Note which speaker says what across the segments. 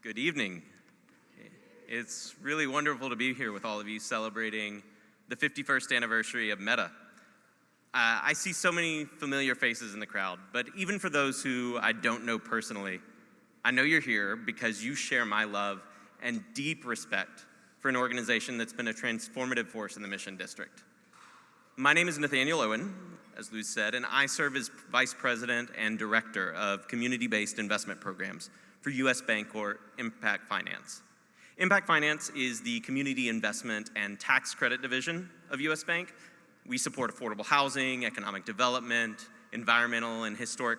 Speaker 1: Good evening. It's really wonderful to be here with all of you celebrating the 51st anniversary of Meta. I see so many familiar faces in the crowd, but even for those who I don't know personally, I know you're here because you share my love and deep respect for an organization that's been a transformative force in the Mission District. My name is Nathanial Owen, as Luz said, and I serve as Vice President and Director of Community-Based Investment Programs for U.S. Bank or Impact Finance. Impact Finance is the community investment and tax credit division of U.S. Bank. We support affordable housing, economic development, environmental and historic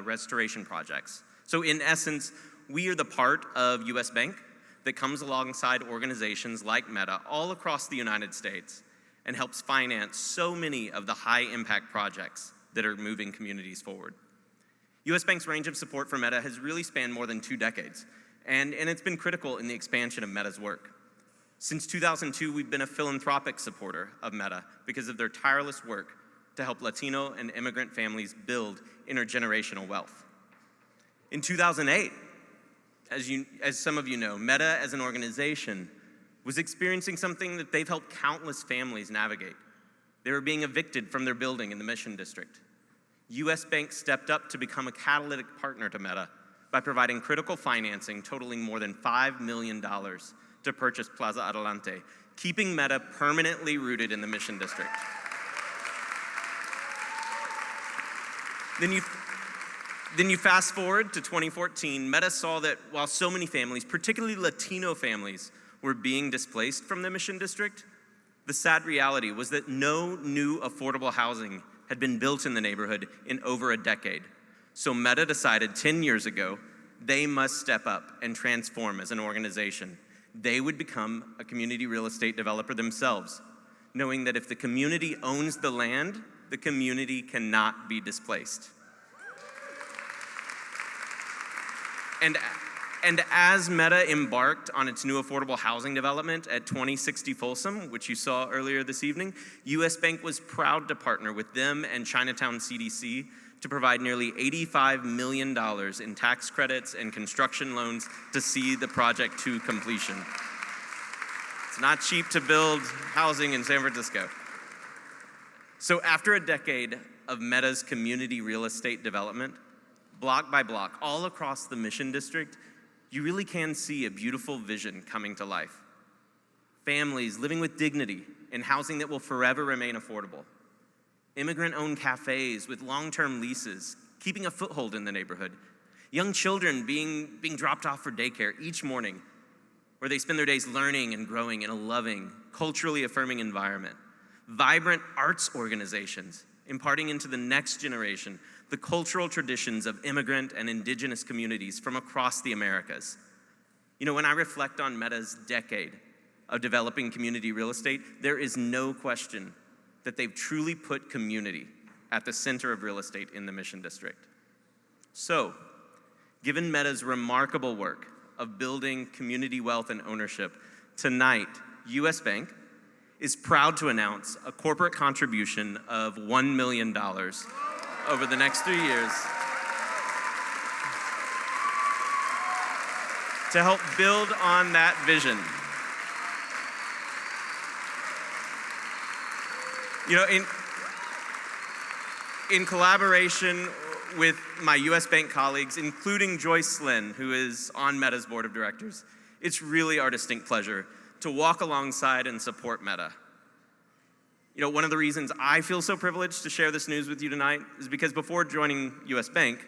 Speaker 1: restoration projects. So in essence, we are the part of U.S. Bank that comes alongside organizations like Meta all across the United States and helps finance so many of the high-impact projects that are moving communities forward. U.S. Bank's range of support for Meta has really spanned more than 2 decades, and it's been critical in the expansion of Meta's work. Since 2002, we've been a philanthropic supporter of Meta because of their tireless work to help Latino and immigrant families build intergenerational wealth. In 2008, as some of you know, Meta as an organization was experiencing something that they've helped countless families navigate. They were being evicted from their building in the Mission District. U.S. Bank stepped up to become a catalytic partner to Meta by providing critical financing totaling more than $5 million to purchase Plaza Adelante, keeping Meta permanently rooted in the Mission District. Then you fast forward to 2014, Meta saw that while so many families, particularly Latino families, were being displaced from the Mission District, the sad reality was that no new affordable housing had been built in the neighborhood in over a decade. So Meta decided 10 years ago they must step up and transform as an organization. They would become a community real estate developer themselves, knowing that if the community owns the land, the community cannot be displaced. And as Meta embarked on its new affordable housing development at 2060 Folsom, which you saw earlier this evening, U.S. Bank was proud to partner with them and Chinatown CDC to provide nearly $85 million in tax credits and construction loans to see the project to completion. It's not cheap to build housing in San Francisco. So after a decade of Meta's community real estate development, block by block, all across the Mission District, you really can see a beautiful vision coming to life. Families living with dignity in housing that will forever remain affordable. Immigrant-owned cafes with long-term leases, keeping a foothold in the neighborhood. Young children being dropped off for daycare each morning, where they spend their days learning and growing in a loving, culturally affirming environment. Vibrant arts organizations imparting into the next generation the cultural traditions of immigrant and indigenous communities from across the Americas. You know, when I reflect on Meta's decade of developing community real estate, there is no question that they've truly put community at the center of real estate in the Mission District. So, given Meta's remarkable work of building community wealth and ownership, tonight, U.S. Bank is proud to announce a corporate contribution of $1 million over the next 3 years to help build on that vision. You know, in collaboration with my U.S. Bank colleagues, including Joyce Lynn, who is on Meta's board of directors, it's really our distinct pleasure to walk alongside and support Meta. You know, one of the reasons I feel so privileged to share this news with you tonight is because before joining U.S. Bank,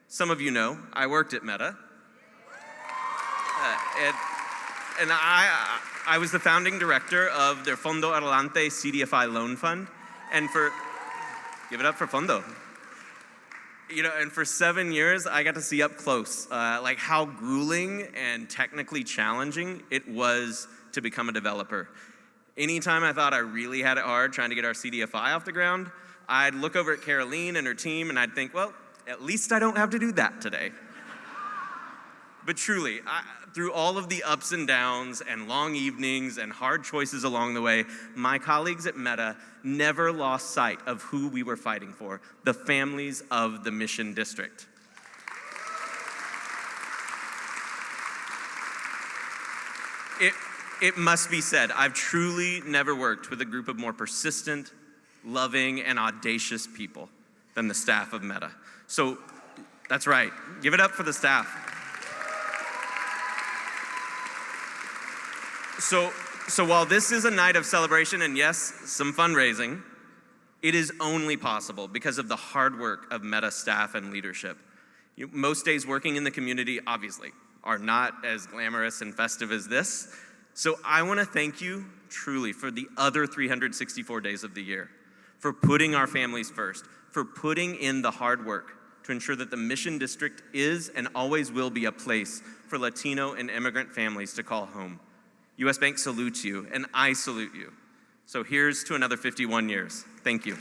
Speaker 1: some of you know, I worked at Meta. And I was the founding director of their Fondo Adelante CDFI loan fund. And give it up for Fondo. You know, and for 7 years, I got to see up close, like how grueling and technically challenging it was to become a developer. Anytime I thought I really had it hard trying to get our CDFI off the ground, I'd look over at Caroline and her team and I'd think, well, at least I don't have to do that today. But truly, through all of the ups and downs and long evenings and hard choices along the way, my colleagues at Meta never lost sight of who we were fighting for, the families of the Mission District. It must be said, I've truly never worked with a group of more persistent, loving, and audacious people than the staff of Meta. So that's right, give it up for the staff. So while this is a night of celebration and yes, some fundraising, it is only possible because of the hard work of Meta staff and leadership. Most days working in the community, obviously, are not as glamorous and festive as this. So I want to thank you truly for the other 364 days of the year, for putting our families first, for putting in the hard work to ensure that the Mission District is and always will be a place for Latino and immigrant families to call home. U.S. Bank salutes you, and I salute you. So here's to another 51 years. Thank you.